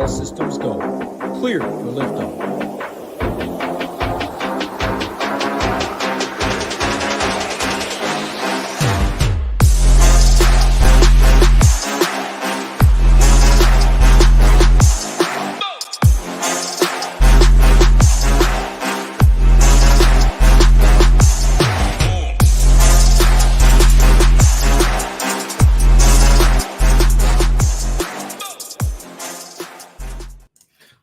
All systems go. Clear for liftoff.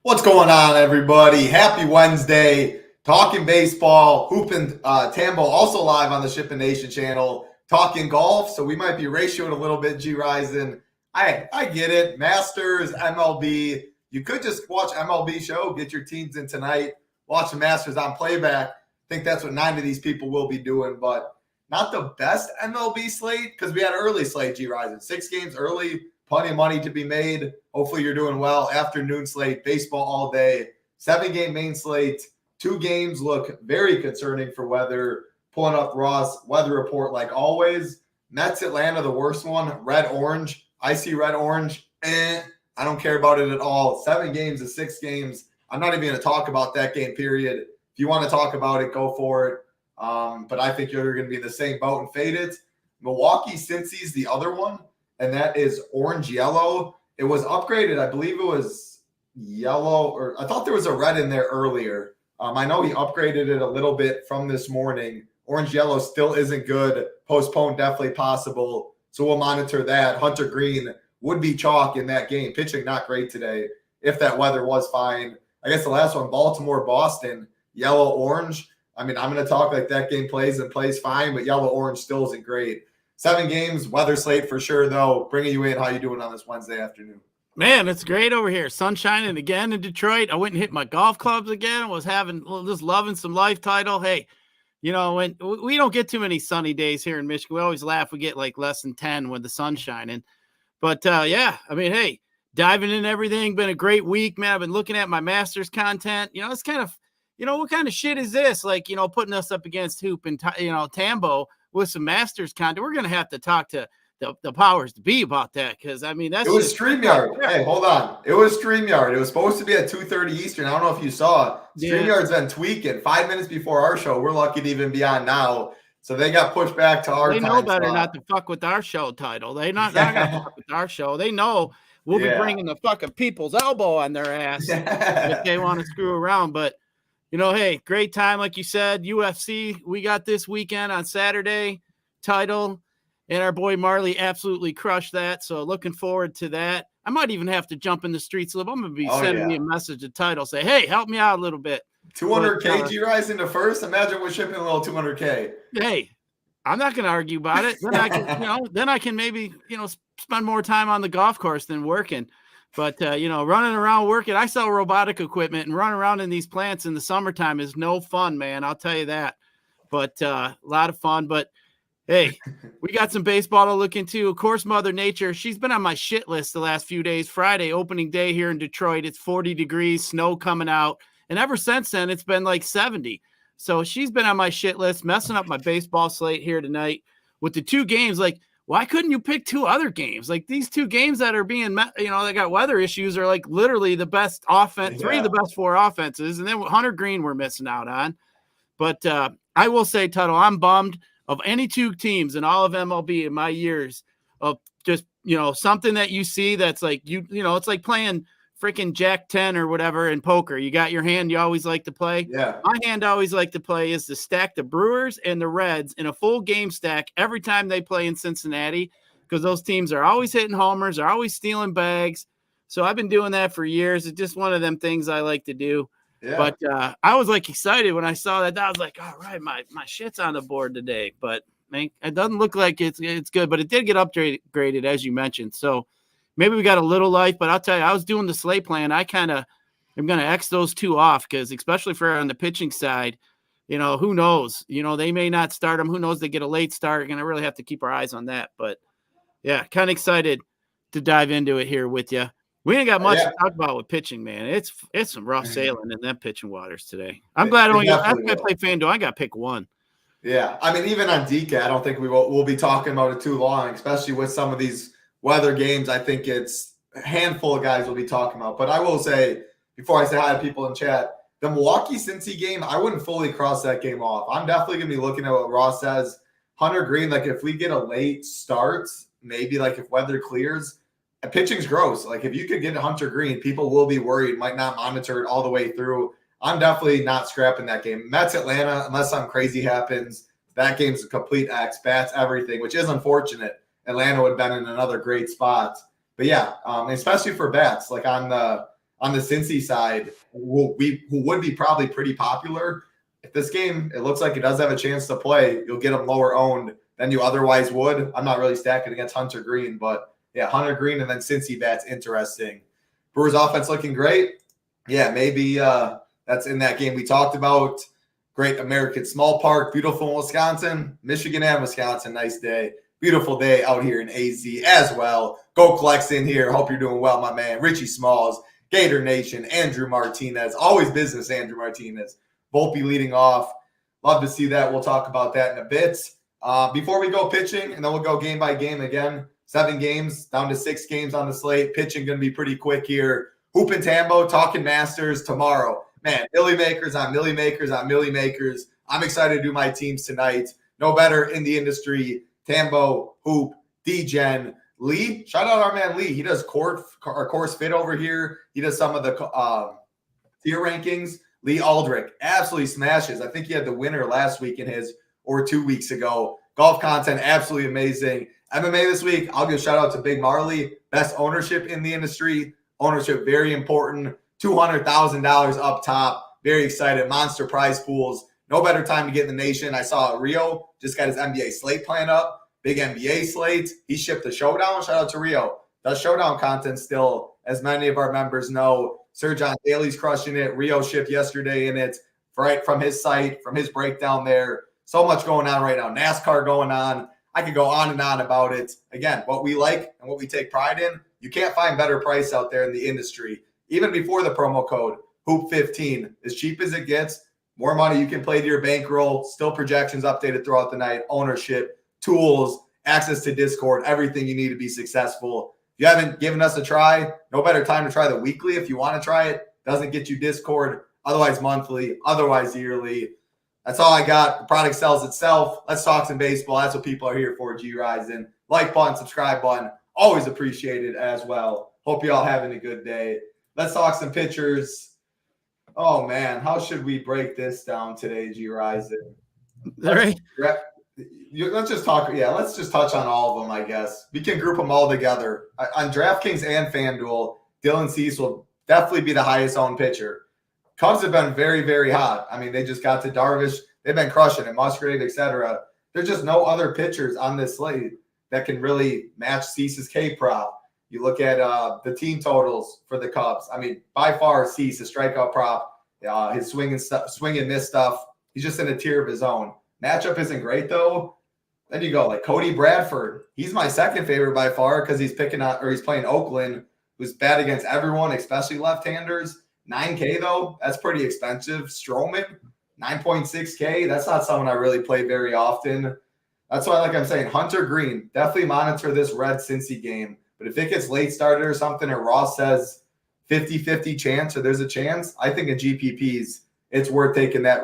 What's going on, everybody? Happy Wednesday. Talking baseball, hooping Tambo, also live on the SHIPIT Nation channel. Talking golf, so we might be ratioed a little bit, Gyiraszin. I get it. Masters, MLB. You could just watch MLB show, get your teams in tonight, watch the Masters on playback. I think that's what 9 of these people will be doing, but not the best MLB slate because we had an early slate, Gyiraszin. 6 games early. Plenty of money to be made. Hopefully you're doing well. Afternoon slate, baseball all day. 7-game main slate. 2 games look very concerning for weather. Pulling up Ross weather report like always. Mets Atlanta, the worst one. Red-orange. I see red-orange. I don't care about it at all. 7 games to 6 games. I'm not even going to talk about that game, period. If you want to talk about it, go for it. But I think you're going to be in the same boat and fade it. Milwaukee, Cincy's the other one. And that is orange-yellow. It was upgraded. I believe it was yellow, or I thought there was a red in there earlier. I know he upgraded it a little bit from this morning. Orange-yellow still isn't good. Postponed definitely possible. So we'll monitor that. Hunter Green would be chalk in that game. Pitching not great today if that weather was fine. I guess the last one, Baltimore-Boston, yellow-orange. I mean, I'm going to talk like that game plays and plays fine, but yellow-orange still isn't great. 7 games, weather slate for sure, though. Bringing you in, how you doing on this Wednesday afternoon? Man, it's great over here. Sun shining again in Detroit. I went and hit my golf clubs again. I was just loving some life title. Hey, you know, when we don't get too many sunny days here in Michigan, we always laugh. We get like less than 10 when the sun's shining. But, yeah, I mean, hey, diving in everything. Been a great week, man. I've been looking at my Masters content. You know, it's kind of, you know, what kind of shit is this? Like, you know, putting us up against Hoop and, you know, Tambo with some Masters content. We're going to have to talk to the powers to be about that because, I mean, that's – It was StreamYard. Hey, hold on. It was StreamYard. It was supposed to be at 2:30 Eastern. I don't know if you saw it. StreamYard's been tweaking. 5 minutes before our show. We're lucky to even be on now. So they got pushed back to our time. They know better not to fuck with our show title. They're not going to fuck with our show. They know we'll be bringing the fucking people's elbow on their ass if they want to screw around. But, you know, hey, great time. Like you said, UFC, we got this weekend on Saturday. Title, and our boy Marley absolutely crushed that. So looking forward to that. I might even have to jump in the streets a little. I'm going to be sending me a message to Title. Say, hey, help me out a little bit. 200K Gyiraszin to first. Imagine we're shipping a little 200K. Hey, I'm not going to argue about it. Then I can, you know, then I can maybe, you know, spend more time on the golf course than working. But, you know, running around working, I sell robotic equipment, and running around in these plants in the summertime is no fun, man. I'll tell you that. But a lot of fun. But hey, we got some baseball to look into. Of course, Mother Nature, she's been on my shit list the last few days. Friday, opening day here in Detroit. It's 40 degrees, snow coming out. And ever since then, it's been like 70. So she's been on my shit list, messing up my baseball slate here tonight with the 2 games. Like, why couldn't you pick 2 other games? Like, these 2 games that are being, you know, they got weather issues are like literally the best offense, 3 of the best 4 offenses. And then Hunter Green we're missing out on. But I will say, Tuttle, I'm bummed. Of any 2 teams in all of MLB in my years of just, you know, something that you see that's like, you know, it's like playing freaking Jack 10 or whatever in poker. You got your hand you always like to play. Yeah. My hand I always like to play is to stack the Brewers and the Reds in a full game stack every time they play in Cincinnati because those teams are always hitting homers, are always stealing bags. So I've been doing that for years. It's just one of them things I like to do. Yeah. But I was like excited when I saw that. I was like, all right, my shit's on the board today. But man, it doesn't look like it's good, but it did get upgraded as you mentioned. So maybe we got a little life, but I'll tell you, I was doing the slate plan. I kind of am going to X those 2 off because especially for on the pitching side, you know, who knows? You know, they may not start them. Who knows? They get a late start. We're going to really have to keep our eyes on that. But yeah, kind of excited to dive into it here with you. We ain't got much to talk about with pitching, man. It's some rough sailing in them pitching waters today. I'm glad I play FanDuel. I got to pick 1. Yeah, I mean, even on DK, I don't think we'll be talking about it too long, especially with some of these weather games. I think it's a handful of guys we'll be talking about. But I will say, before I say hi to people in chat, the Milwaukee-Cincy game, I wouldn't fully cross that game off. I'm definitely going to be looking at what Ross says. Hunter Green, like if we get a late start, maybe like if weather clears, and pitching's gross. Like if you could get Hunter Green, people will be worried, might not monitor it all the way through. I'm definitely not scrapping that game. Mets Atlanta, unless something crazy happens, that game's a complete X, bats everything, which is unfortunate. Atlanta would have been in another great spot. But yeah, especially for bats, like on the Cincy side, who would be probably pretty popular. If this game, it looks like it does have a chance to play, you'll get them lower owned than you otherwise would. I'm not really stacking against Hunter Green, but yeah, Hunter Green and then Cincy bats, interesting. Brewers offense looking great. Yeah, maybe that's in that game we talked about. Great American Small Park, beautiful in Wisconsin, Michigan and Wisconsin. Nice day. Beautiful day out here in AZ as well. Go Klex in here. Hope you're doing well, my man. Richie Smalls, Gator Nation, Andrew Martinez. Always business, Andrew Martinez. Volpe leading off. Love to see that. We'll talk about that in a bit. Before we go pitching, and then we'll go game by game again. 7 games, down to 6 games on the slate. Pitching going to be pretty quick here. Hoop and Tambo, talking Masters tomorrow. Man, Millie Makers on Millie Makers on Millie Makers. I'm excited to do my teams tonight. No better in the industry. Tambo, Hoop, D-Gen, Lee. Shout out our man Lee. He does course fit over here. He does some of the tier rankings. Lee Aldrich absolutely smashes. I think he had the winner last week in his or 2 weeks ago. Golf content, absolutely amazing. MMA this week, I'll give a shout out to Big Marley. Best ownership in the industry. Ownership, very important. $200,000 up top. Very excited. Monster prize pools. No better time to get in the nation. I saw Rio just got his NBA slate plan up. Big NBA slate. He shipped the Showdown. Shout out to Rio. Does Showdown content still, as many of our members know. Sir John Daly's crushing it. Rio shipped yesterday in it. Right from his site, from his breakdown there. So much going on right now. NASCAR going on. I could go on and on about it. Again, what we like and what we take pride in, you can't find better price out there in the industry. Even before the promo code, Hoop15, as cheap as it gets, more money you can play to your bankroll, still projections updated throughout the night, ownership, tools, access to Discord, everything you need to be successful. If you haven't given us a try, no better time to try the weekly if you want to try it. Doesn't get you Discord, otherwise monthly, otherwise yearly. That's all I got. The product sells itself. Let's talk some baseball. That's what people are here for, Gyiraszin. Like button, subscribe button. Always appreciated as well. Hope you all having a good day. Let's talk some pitchers. Oh, man. How should we break this down today, Gyiraszin? Right. Let's just talk. Yeah, let's just touch on all of them, I guess. We can group them all together. On DraftKings and FanDuel, Dylan Cease will definitely be the highest owned pitcher. Cubs have been very, very hot. I mean, they just got to Darvish. They've been crushing it, Musgrave, etc. There's just no other pitchers on this slate that can really match Cease's K prop. You look at the team totals for the Cubs. I mean, by far, Cease, his strikeout prop, his swing and miss stuff. He's just in a tier of his own. Matchup isn't great though. Then you go like Cody Bradford. He's my second favorite by far because he's playing Oakland, who's bad against everyone, especially left-handers. $9K though, that's pretty expensive. Stroman, $9.6K. That's not someone I really play very often. That's why, like I'm saying, Hunter Green, definitely monitor this Red Cincy game. But if it gets late started or something, and Ross says 50-50 chance or there's a chance, I think in GPPs, it's worth taking that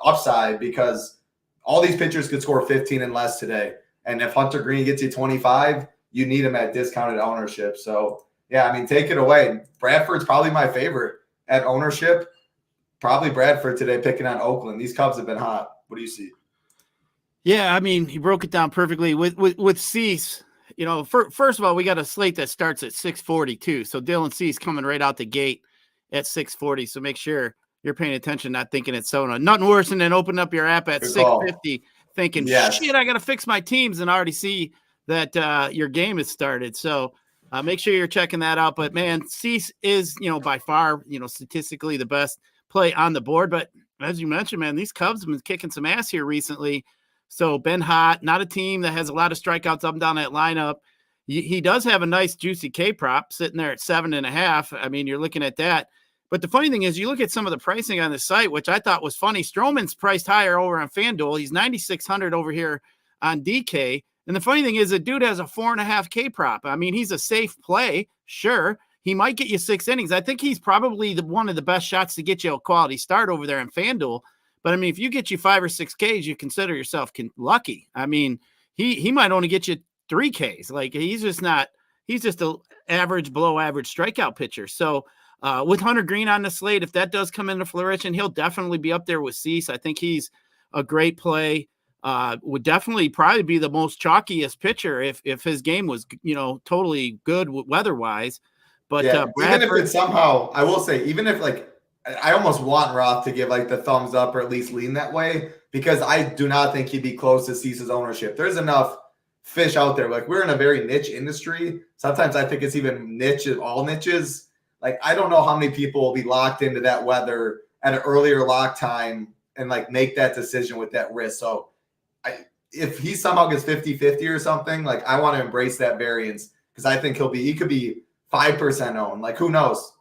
upside because all these pitchers could score 15 and less today. And if Hunter Green gets you 25, you need him at discounted ownership. So, yeah, I mean, take it away. Bradford's probably my favorite at ownership. Probably Bradford today picking on Oakland. These Cubs have been hot. What do you see? Yeah, I mean, he broke it down perfectly with Cease. You know, first of all, we got a slate that starts at 6:42. So Dylan Cease coming right out the gate at 6:40. So make sure you're paying attention, not thinking it's so nothing worse than opening up your app at 6:50, thinking, shit, I got to fix my teams and already see that your game has started. So make sure you're checking that out. But man, Cease is, by far, statistically the best play on the board. But as you mentioned, man, these Cubs have been kicking some ass here recently. So been hot, not a team that has a lot of strikeouts up and down that lineup. He does have a nice juicy K prop sitting there at 7.5. I mean, you're looking at that. But the funny thing is, you look at some of the pricing on the site, which I thought was funny. Stroman's priced higher over on FanDuel. He's 9,600 over here on DK. And the funny thing is, the dude has a 4.5 K prop. I mean, he's a safe play. Sure. He might get you 6 innings. I think he's probably one of the best shots to get you a quality start over there in FanDuel. But I mean, if you get you 5 or 6 Ks, you consider yourself lucky. I mean, he might only get you 3 Ks. Like he's just an average, below average strikeout pitcher. So with Hunter Green on the slate, if that does come into fruition, he'll definitely be up there with Cease. I think he's a great play. Would definitely probably be the most chalkiest pitcher if his game was, totally good weather-wise. But yeah, even if it's somehow, I will say, even if like, I almost want Roth to give like the thumbs up or at least lean that way, because I do not think he'd be close to Cease's ownership. There's enough fish out there. Like we're in a very niche industry. Sometimes I think it's even all niches. Like I don't know how many people will be locked into that weather at an earlier lock time and like make that decision with that risk. So if he somehow gets 50-50 or something, like I want to embrace that variance because I think he could be 5% owned. Like who knows?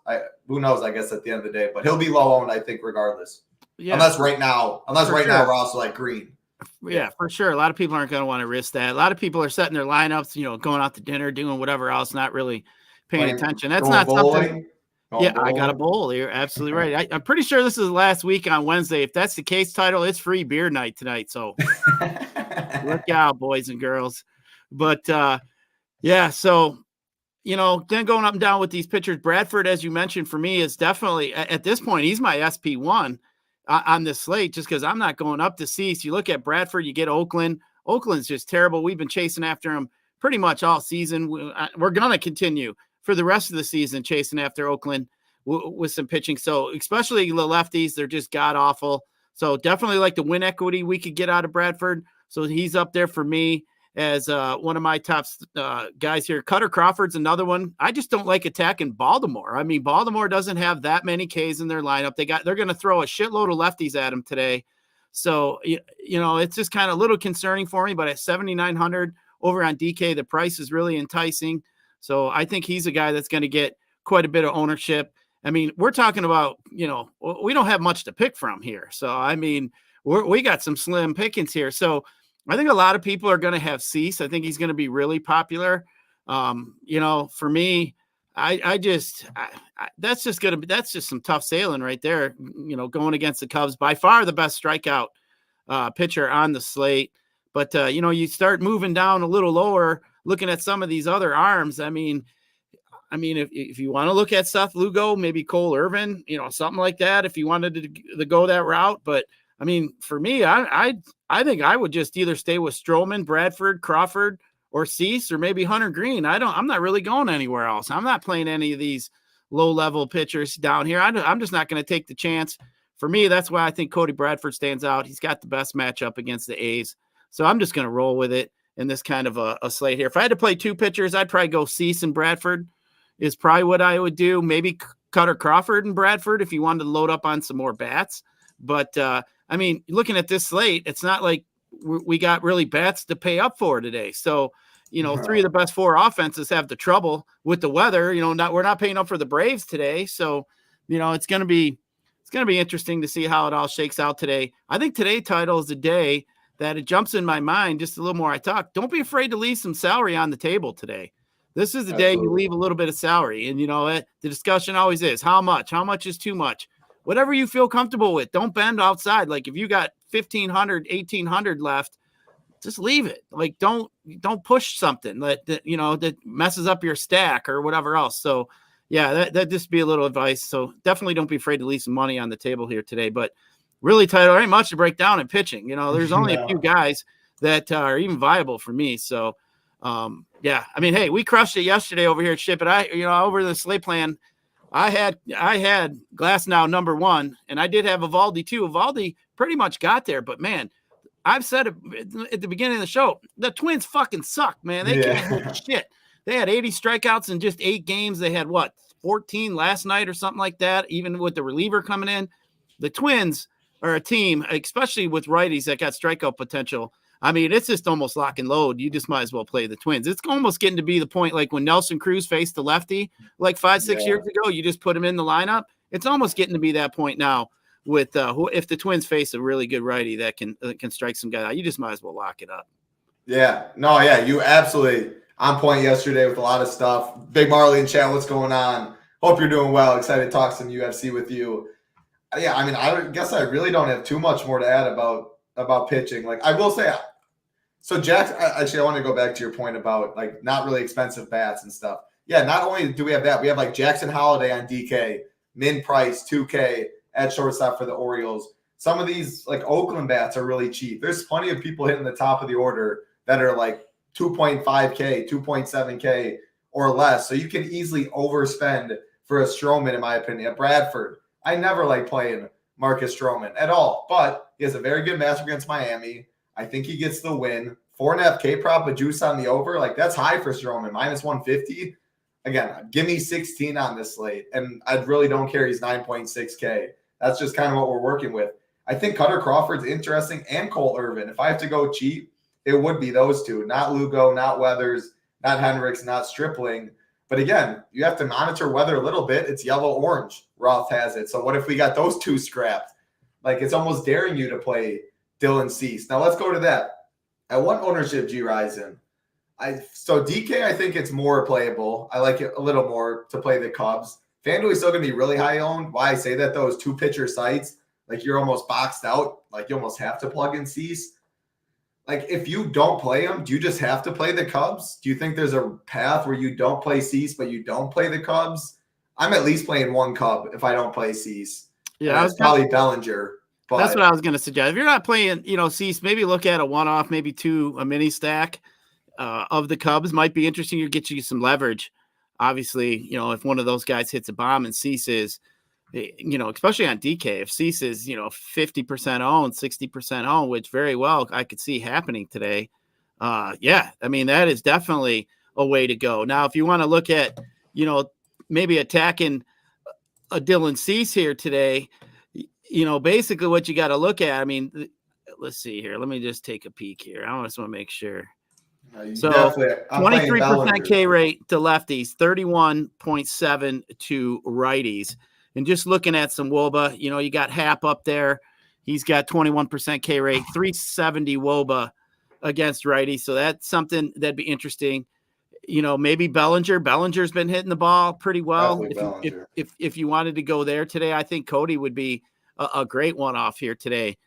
Who knows, I guess, at the end of the day. But he'll be low owned, I think, regardless. Yeah. Unless right now Ross like Green. Yeah, for sure. A lot of people aren't going to want to risk that. A lot of people are setting their lineups, going out to dinner, doing whatever else, not really paying attention. That's not something. I got a bowl. You're absolutely right. I'm pretty sure this is the last week on Wednesday. If that's the case, title, it's free beer night tonight. So look out, boys and girls. But so then going up and down with these pitchers, Bradford, as you mentioned, for me is definitely at this point, he's my SP1 on this slate, just because I'm not going up to Cease. You look at Bradford, you get Oakland. Oakland's just terrible. We've been chasing after him pretty much all season. We're going to continue for the rest of the season chasing after Oakland with some pitching. So especially the lefties, they're just god awful. So definitely like the win equity we could get out of Bradford. So he's up there for me as one of my top guys here. Cutter Crawford's another one. I just don't like attacking Baltimore. I mean, Baltimore doesn't have that many Ks in their lineup. They're going to throw a shitload of lefties at him today. So, it's just kind of a little concerning for me, but at 7,900 over on DK, the price is really enticing. So I think he's a guy that's going to get quite a bit of ownership. I mean, we're talking about, we don't have much to pick from here. So, I mean, we got some slim pickings here. So I think a lot of people are going to have Cease. I think he's going to be really popular. For me, that's just some tough sailing right there. Going against the Cubs, by far the best strikeout pitcher on the slate. But you start moving down a little lower, looking at some of these other arms. I mean, if you want to look at Seth Lugo, maybe Cole Irvin, something like that. If you wanted to go that route, but I mean, for me, I think I would just either stay with Stroman, Bradford, Crawford, or Cease, or maybe Hunter Green. I'm not really going anywhere else. I'm not playing any of these low-level pitchers down here. I'm just not going to take the chance. For me, that's why I think Cody Bradford stands out. He's got the best matchup against the A's. So I'm just going to roll with it in this kind of a slate here. If I had to play 2 pitchers, I'd probably go Cease and Bradford is probably what I would do. Maybe Cutter Crawford and Bradford if you wanted to load up on some more bats. But, I mean, looking at this slate, it's not like we got really bats to pay up for today. So, 3 of the best 4 offenses have the trouble with the weather. We're not paying up for the Braves today. So, it's going to be interesting to see how it all shakes out today. I think today title is the day that it jumps in my mind just a little more. I talk. Don't be afraid to leave some salary on the table today. This is the day you leave a little bit of salary. And, the discussion always is how much is too much. Whatever you feel comfortable with, don't bend outside. Like if you got 1,500, 1,800 left, just leave it. Like don't push something that messes up your stack or whatever else. So yeah, that just be a little advice. So definitely don't be afraid to leave some money on the table here today. But really, title, there ain't much to break down in pitching. There's only a few guys that are even viable for me. So I mean, hey, we crushed it yesterday over here at SHIPIT. Over the slate plan, I had Glass now number 1, and I did have Evaldi too. Evaldi pretty much got there, but man, I've said it at the beginning of the show, the Twins fucking suck, man. They can't hold shit. They had 80 strikeouts in just 8 games. They had 14 last night or something like that, even with the reliever coming in. The Twins are a team, especially with righties that got strikeout potential. I mean, it's just almost lock and load. You just might as well play the Twins. It's almost getting to be the point like when Nelson Cruz faced the lefty like 5-6 years ago, you just put him in the lineup. It's almost getting to be that point now with if the Twins face a really good righty that can strike some guy out, you just might as well lock it up. Yeah. No, yeah, you absolutely on point yesterday with a lot of stuff. Big Marley in chat, what's going on? Hope you're doing well. Excited to talk some UFC with you. Yeah, I mean, I guess I really don't have too much more to add about pitching. Like, I will say, so Jackson, actually, I want to go back to your point about like not really expensive bats and stuff. Yeah, not only do we have that, we have like Jackson Holiday on DK, min price 2K at shortstop for the Orioles. Some of these like Oakland bats are really cheap. There's plenty of people hitting the top of the order that are like 2.5K, 2.7K or less. So you can easily overspend for a Stroman, in my opinion. At Bradford, I never like playing Marcus Stroman at all, but he has a very good matchup against Miami. I think he gets the win. 4.5K prop with juice on the over. Like, that's high for Stroman, minus 150. Again, give me 16 on this slate, and I really don't care. He's 9.6K. That's just kind of what we're working with. I think Cutter Crawford's interesting, and Cole Irvin. If I have to go cheap, it would be those two. Not Lugo, not Weathers, not Hendricks, not Stripling. But again, you have to monitor weather a little bit. It's yellow-orange. Roth has it. So what if we got those two scrapped? Like, it's almost daring you to play Dylan Cease. Now let's go to that. At what ownership, Gyiraszin? So DK, I think it's more playable. I like it a little more to play the Cubs. FanDuel is still going to be really high owned. Why I say that, though, is two pitcher sites. Like, you're almost boxed out. Like, you almost have to plug in Cease. Like, if you don't play him, do you just have to play the Cubs? Do you think there's a path where you don't play Cease, but you don't play the Cubs? I'm at least playing one Cub if I don't play Cease. Yeah, it's probably Bellinger. But that's what I was going to suggest. If you're not playing, Cease, maybe look at a one-off, maybe a mini stack of the Cubs. Might be interesting to get you some leverage. Obviously, if one of those guys hits a bomb and Cease is, especially on DK, if Cease is, 50% owned, 60% owned, which very well I could see happening today. Yeah, I mean, that is definitely a way to go. Now, if you want to look at, maybe attacking a Dylan Cease here today, basically what you got to look at, I mean, let's see here. Let me just take a peek here. I just want to make sure. So 23% K rate to lefties, 31.7 to righties. And just looking at some WOBA, you got Hap up there. He's got 21% K rate, 370 WOBA against righties. So that's something that'd be interesting. Maybe Bellinger. Bellinger's been hitting the ball pretty well. If you wanted to go there today, I think Cody would be a great one-off here today.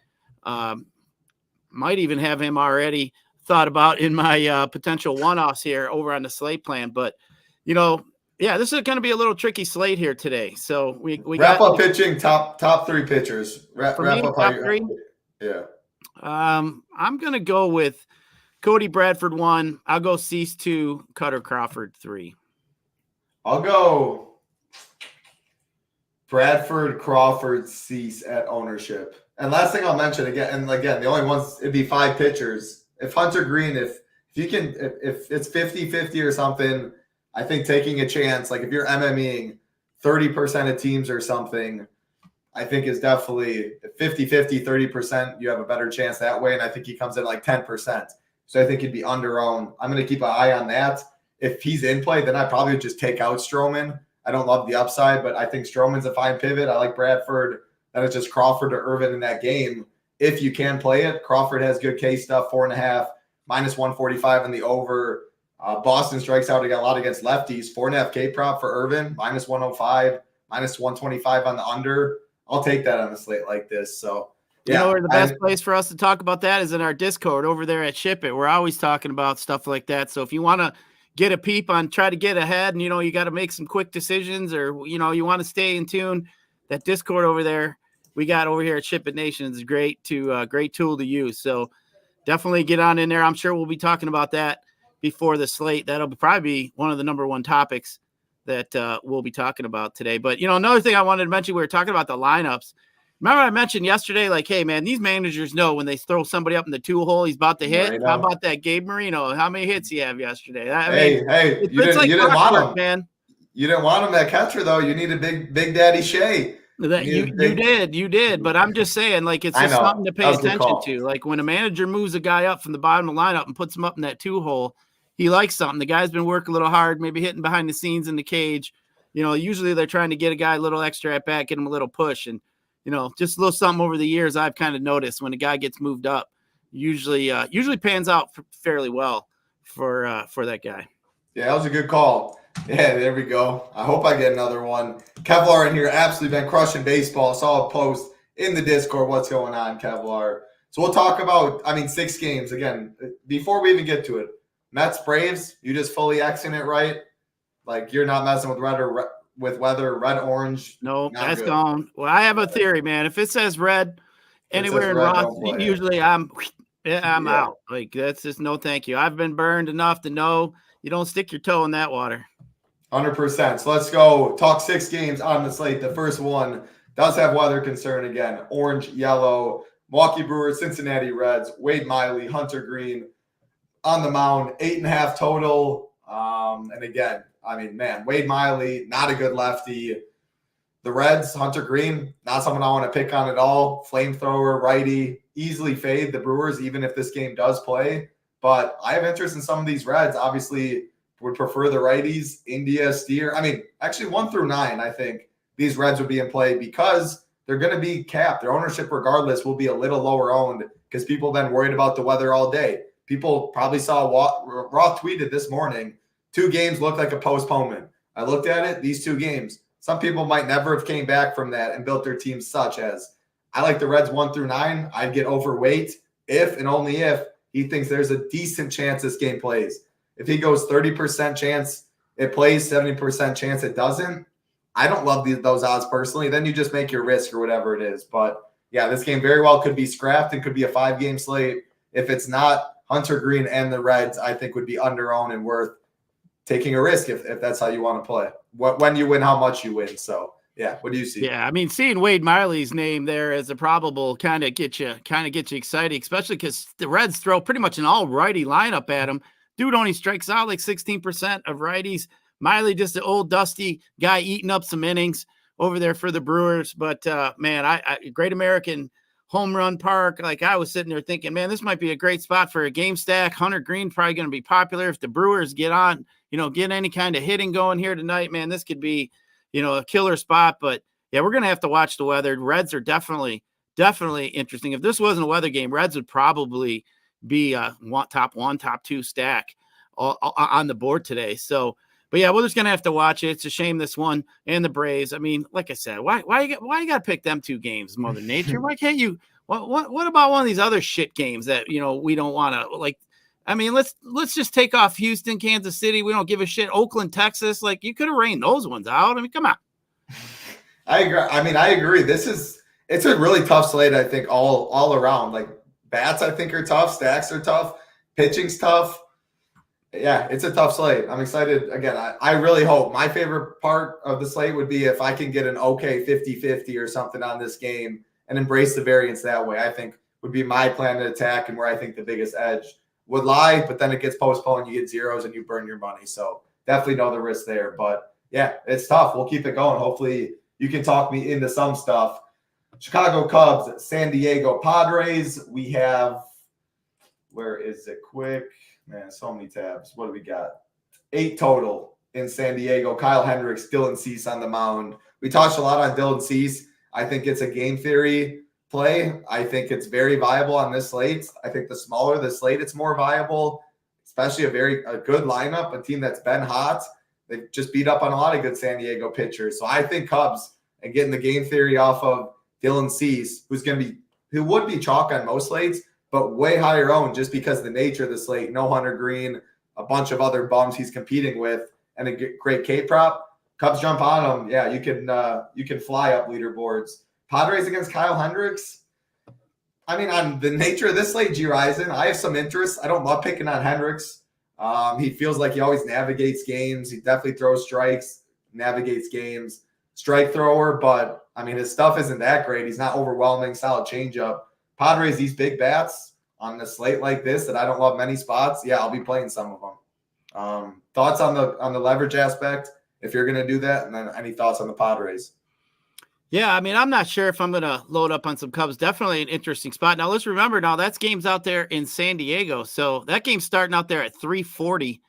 Might even have him already thought about in my potential one-offs here over on the slate plan. But, yeah, this is going to be a little tricky slate here today. So we wrap up pitching top three pitchers. Wrap up top three. Yeah. I'm going to go with Cody Bradford 1. I'll go Cease 2, Cutter Crawford 3. I'll go Bradford, Crawford, Cease at ownership. And last thing I'll mention again, the only ones, it'd be 5 pitchers. If Hunter Green, if it's 50-50 or something, I think taking a chance, like if you're MMEing 30% of teams or something, I think is definitely 50-50, 30%. You have a better chance that way. And I think he comes in like 10%. So I think he'd be under-owned. I'm going to keep an eye on that. If he's in play, then I probably would just take out Stroman. I don't love the upside, but I think Stroman's a fine pivot. I like Bradford. Then it's just Crawford or Irvin in that game. If you can play it, Crawford has good K stuff, 4.5, minus 145 in the over. Boston strikes out a lot against lefties. 4.5 K prop for Irvin, minus 105, minus 125 on the under. I'll take that on a slate like this. So, yeah. Where the best place for us to talk about that is in our Discord over there at SHIPIT. We're always talking about stuff like that. So if you want to get a peep on, try to get ahead and, you got to make some quick decisions or, you want to stay in tune, that Discord over there we got over here at SHIPIT Nation is great tool to use. So definitely get on in there. I'm sure we'll be talking about that before the slate. That'll probably be one of the number one topics that we'll be talking about today. But, another thing I wanted to mention, we were talking about the lineups. Remember I mentioned yesterday, like, hey, man, these managers know when they throw somebody up in the 2-hole, he's about to hit. How about that Gabe Marino? How many hits he have yesterday? You didn't want him, man. You didn't want him at catcher, though. You need a big Daddy Shea. You did. But I'm just saying, like, it's just something to pay attention to. Like, when a manager moves a guy up from the bottom of the lineup and puts him up in that 2-hole, he likes something. The guy's been working a little hard, maybe hitting behind the scenes in the cage. Usually they're trying to get a guy a little extra at bat, get him a little push. And, just a little something over the years I've kind of noticed when a guy gets moved up, usually pans out fairly well for that guy. Yeah, that was a good call. Yeah, there we go. I hope I get another one. Kevlar in here absolutely been crushing baseball. Saw a post in the Discord. What's going on, Kevlar? So we'll talk about, 6 games. Again, before we even get to it, Mets, Braves, you just fully Xing it, right? Like, you're not messing with weather, red, orange. No, that's gone. Well, I have a theory, man. If it says red anywhere in Roth, usually I'm out. Like, that's just no thank you. I've been burned enough to know you don't stick your toe in that water. 100%. So let's go talk 6 games on the slate. The first one does have weather concern again. Orange, yellow, Milwaukee Brewers, Cincinnati Reds, Wade Miley, Hunter Green on the mound, 8.5 total. And again, Wade Miley, not a good lefty. The Reds, Hunter Green, not someone I want to pick on at all. Flamethrower, righty, easily fade the Brewers, even if this game does play. But I have interest in some of these Reds. Obviously, would prefer the righties, India, Steer. Actually 1 through 9, I think these Reds would be in play because they're going to be capped. Their ownership, regardless, will be a little lower owned because people have been worried about the weather all day. People probably saw Roth tweeted this morning, 2 games look like a postponement. I looked at it, these 2 games. Some people might never have came back from that and built their teams such as I like the Reds 1 through 9. I'd get overweight if and only if he thinks there's a decent chance this game plays. If he goes 30% chance it plays, 70% chance it doesn't, I don't love those odds personally. Then you just make your risk or whatever it is. But, yeah, this game very well could be scrapped and could be a 5-game slate. If it's not, Hunter Green and the Reds, I think, would be under-owned and worth taking a risk if that's how you want to play. When you win, how much you win. So, yeah, what do you see? Yeah, seeing Wade Miley's name there as a probable kind of get you excited, especially because the Reds throw pretty much an all-righty lineup at him. Dude only strikes out like 16% of righties. Miley, just an old dusty guy eating up some innings over there for the Brewers. But, man, Great American Home Run Park. Like, I was sitting there thinking, man, this might be a great spot for a game stack. Hunter Green probably going to be popular. If the Brewers get on, get any kind of hitting going here tonight, man, this could be, a killer spot. But, yeah, we're going to have to watch the weather. Reds are definitely interesting. If this wasn't a weather game, Reds would probably be a top 1, top 2 stack on the board today. So, but yeah, we're just gonna have to watch it. It's a shame this one and the Braves. Like I said, why you got to pick them 2 games, Mother Nature? Why can't you? What about one of these other shit games that we don't want to like? Let's just take off Houston, Kansas City. We don't give a shit. Oakland, Texas. Like, you could have rained those ones out. Come on. I agree. I agree. It's a really tough slate. I think all around. Like, bats, I think, are tough. Stacks are tough. Pitching's tough. Yeah, it's a tough slate. I'm excited. Again, I really hope. My favorite part of the slate would be if I can get an okay 50-50 or something on this game and embrace the variance that way. I think would be my plan to attack and where I think the biggest edge would lie. But then it gets postponed, you get zeros, and you burn your money. So definitely know the risk there. But, yeah, it's tough. We'll keep it going. Hopefully you can talk me into some stuff. Chicago Cubs, San Diego Padres. We have – where is it? Quick. Man, so many tabs. What do we got? 8 total in San Diego. Kyle Hendricks, Dylan Cease on the mound. We touched a lot on Dylan Cease. I think it's a game theory play. I think it's very viable on this slate. I think the smaller the slate, it's more viable, especially a good lineup, a team that's been hot. They've just beat up on a lot of good San Diego pitchers. So I think Cubs, and getting the game theory off of Dylan Cease, who would be chalk on most slates, but way higher owned just because of the nature of the slate. No Hunter Green, a bunch of other bums he's competing with, and a great K prop. Cubs jump on him. Yeah, you can fly up leaderboards. Padres against Kyle Hendricks. On the nature of this slate, Gyiraszin, I have some interest. I don't love picking on Hendricks. He feels like he always navigates games. He definitely throws strikes, navigates games. Strike thrower, but his stuff isn't that great. He's not overwhelming, solid changeup. Padres, these big bats on the slate like this that I don't love many spots. Yeah, I'll be playing some of them. Thoughts on the leverage aspect if you're going to do that, and then any thoughts on the Padres? Yeah, I'm not sure if I'm going to load up on some Cubs. Definitely an interesting spot. Now, let's remember that's game's out there in San Diego. So that game's starting out there at 3:40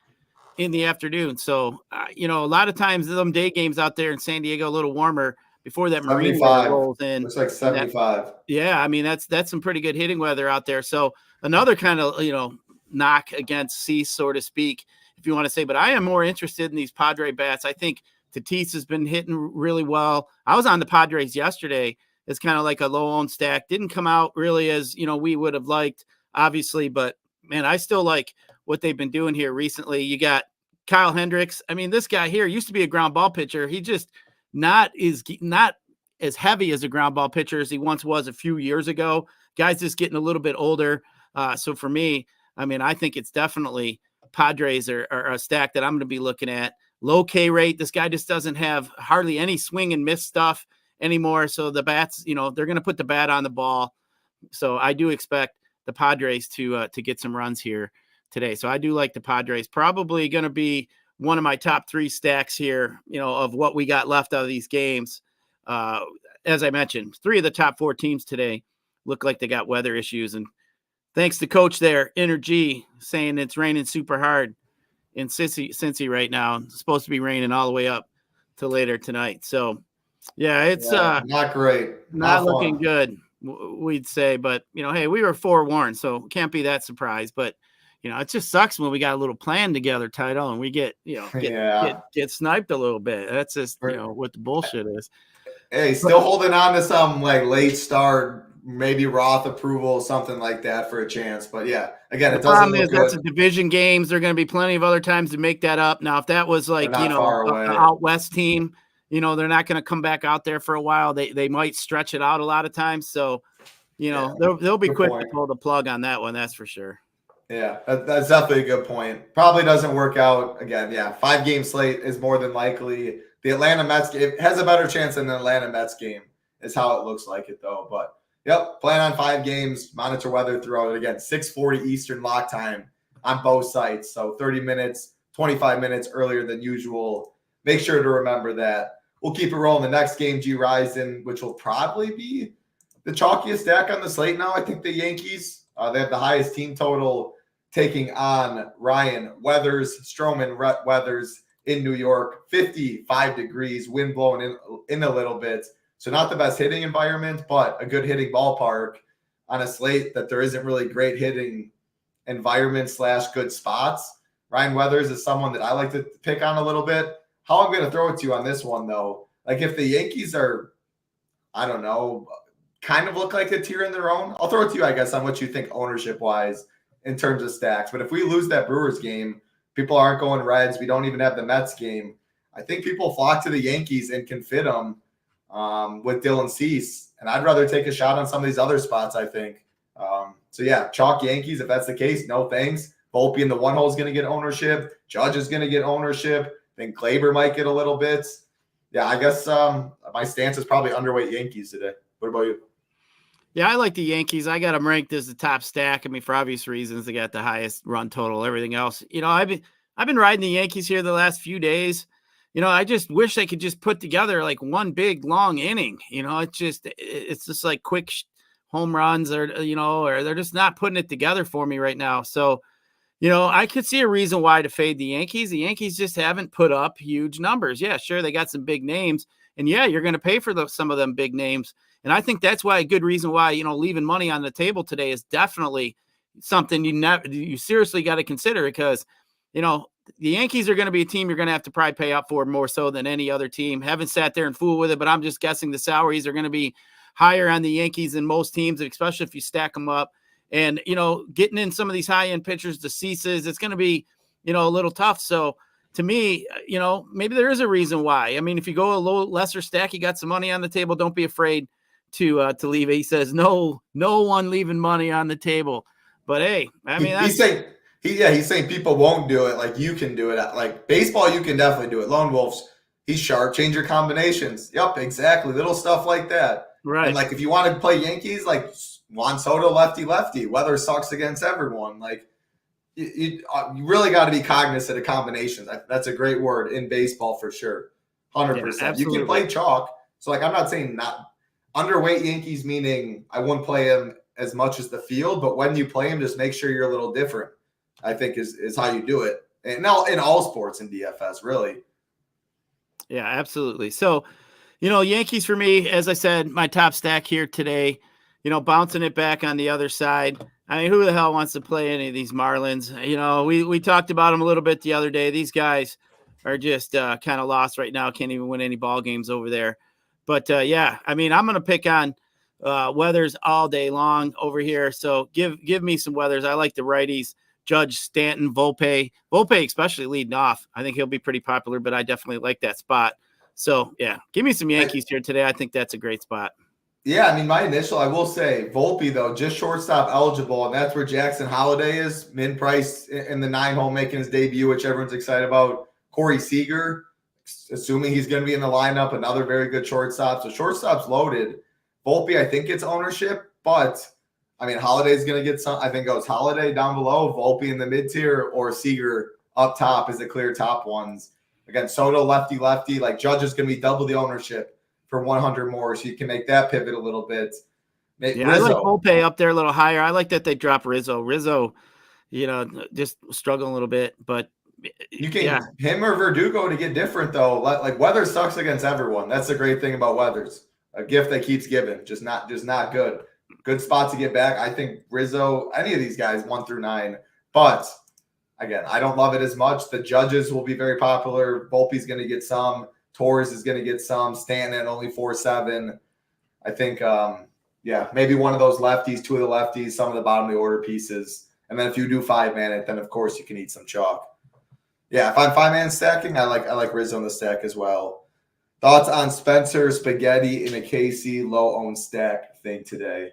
in the afternoon. So, a lot of times them day games out there in San Diego, a little warmer before that marine weather rolls in. Looks like 75. Yeah, that's some pretty good hitting weather out there. So, another kind of, knock against Cease, so to speak, if you want to say. But I am more interested in these Padre bats. I think Tatis has been hitting really well. I was on the Padres yesterday. It's kind of like a low-owned stack. Didn't come out really as, we would have liked, obviously. But, man, I still like what they've been doing here recently. You got Kyle Hendricks. I mean, this guy here used to be a ground ball pitcher. He just not as heavy as a ground ball pitcher as he once was a few years ago. Guy's just getting a little bit older. So for me, I mean, I think it's definitely Padres are a stack that I'm going to be looking at. Low K rate. This guy just doesn't have hardly any swing and miss stuff anymore. So the bats, they're going to put the bat on the ball. So I do expect the Padres to get some runs here today. So I do like the Padres. Probably going to be one of my top 3 stacks here, of what we got left out of these games. As I mentioned, 3 of the top 4 teams today look like they got weather issues. And thanks to Coach there, Energy, saying it's raining super hard in Cincy right now. It's supposed to be raining all the way up to later tonight. So, yeah, it's not great. Not looking good, we'd say. But, hey, we were forewarned, so can't be that surprised. But, it just sucks when we got a little plan together, Title, and we get sniped a little bit. That's just, what the bullshit is. Hey, still holding on to some late start, maybe Roth approval, something like that for a chance. But yeah, again, it doesn't look good. That's a division games. There are going to be plenty of other times to make that up. Now, if that was an out west team, they're not going to come back out there for a while. They might stretch it out a lot of times. So, they'll be quick to pull the plug on that one. That's for sure. Yeah, that's definitely a good point. Probably doesn't work out again. Yeah, 5-game slate is more than likely. The Atlanta Mets game has a better chance than the Atlanta Mets game is how it looks like it though. But yep, plan on 5 games, monitor weather throughout it. Again, 6:40 Eastern lock time on both sites. So 30 minutes, 25 minutes earlier than usual. Make sure to remember that. We'll keep it rolling. The next game, Gyiraszin, which will probably be the chalkiest stack on the slate now. I think the Yankees, they have the highest team total, taking on Ryan Weathers, Stroman Weathers in New York. 55 degrees, wind blowing in a little bit. So not the best hitting environment, but a good hitting ballpark on a slate that there isn't really great hitting environment / good spots. Ryan Weathers is someone that I like to pick on a little bit. How I'm going to throw it to you on this one, though, if the Yankees are, I don't know, kind of look like a tier in their own, I'll throw it to you, I guess, on what you think ownership-wise in terms of stacks. But if we lose that Brewers game, people aren't going Reds. We don't even have the Mets game. I think people flock to the Yankees and can fit them with Dylan Cease. And I'd rather take a shot on some of these other spots, I think. So, yeah, chalk Yankees. If that's the case, no thanks. Volpe in the one hole is going to get ownership. Judge is going to get ownership. I think Glaber might get a little bit. Yeah, I guess my stance is probably underweight Yankees today. What about you? Yeah, I like the Yankees. I got them ranked as the top stack. I mean, for obvious reasons, they got the highest run total, everything else. I've been riding the Yankees here the last few days. I just wish they could just put together one big long inning. It's just like quick home runs or they're just not putting it together for me right now. So, I could see a reason why to fade the Yankees. The Yankees just haven't put up huge numbers. Yeah, sure, they got some big names. And yeah, you're going to pay for some of them big names. And I think that's why a good reason why, leaving money on the table today is definitely something you seriously got to consider, because, the Yankees are going to be a team you're going to have to probably pay up for more so than any other team. Haven't sat there and fooled with it, but I'm just guessing the salaries are going to be higher on the Yankees than most teams, especially if you stack them up. And, getting in some of these high-end pitchers, the Ceases, it's going to be, a little tough. So, to me, maybe there is a reason why. I mean, if you go a little lesser stack, you got some money on the table, don't be afraid to leave it. He says, no one leaving money on the table. But hey, I mean, he's saying people won't do it. Like, you can do it. Like baseball, you can definitely do it. Lone Wolves, he's sharp. Change your combinations. Yep, exactly. Little stuff like that. Right. And if you want to play Yankees, Juan Soto, lefty. Weather sucks against everyone. You really got to be cognizant of combinations. That's a great word in baseball for sure. 100%. Yeah, you can play chalk. So I'm not saying not underweight Yankees, meaning I wouldn't play him as much as the field, but when you play him, just make sure you're a little different, I think is how you do it. And now in all sports in DFS, really. Yeah, absolutely. So, Yankees for me, as I said, my top stack here today, bouncing it back on the other side. I mean, who the hell wants to play any of these Marlins? You know, we talked about them a little bit the other day. These guys are just kind of lost right now. Can't even win any ball games over there. But yeah, I mean, I'm going to pick on Weathers all day long over here. So give me some Weathers. I like the righties. Judge, Stanton, Volpe especially leading off. I think he'll be pretty popular, but I definitely like that spot. So yeah, give me some Yankees here today. I think that's a great spot. Yeah, I mean, my initial, I will say, Volpe, though, just shortstop eligible, and that's where Jackson Holiday is, min-price in the 9-hole making his debut, which everyone's excited about. Corey Seager, assuming he's going to be in the lineup, another very good shortstop. So shortstop's loaded. Volpe, I think gets ownership, but, I mean, Holiday's going to get some. I think it goes Holiday down below, Volpe in the mid-tier, or Seager up top is the clear top ones. Again, Soto, lefty, like Judge is going to be double the ownership for 100 more, so you can make that pivot a little bit. Yeah, Rizzo. I like Volpe up there a little higher. I like that they drop Rizzo. Rizzo, you know, just struggling a little bit, but you can him or Verdugo to get different though. Like Weathers sucks against everyone. That's the great thing about Weathers. A gift that keeps giving, just not good. Good spot to get back. I think Rizzo, any of these guys, 1 through 9. But again, I don't love it as much. The Judges will be very popular. Volpe's going to get some. Torres is going to get some. Stanton at only 4-7. I think, maybe one of those lefties, 2 of the lefties, some of the bottom of the order pieces. And then if you do 5-man, then of course you can eat some chalk. Yeah, if I'm 5-man stacking, I like Rizzo in the stack as well. Thoughts on Spencer Spaghetti in a KC low-owned stack thing today?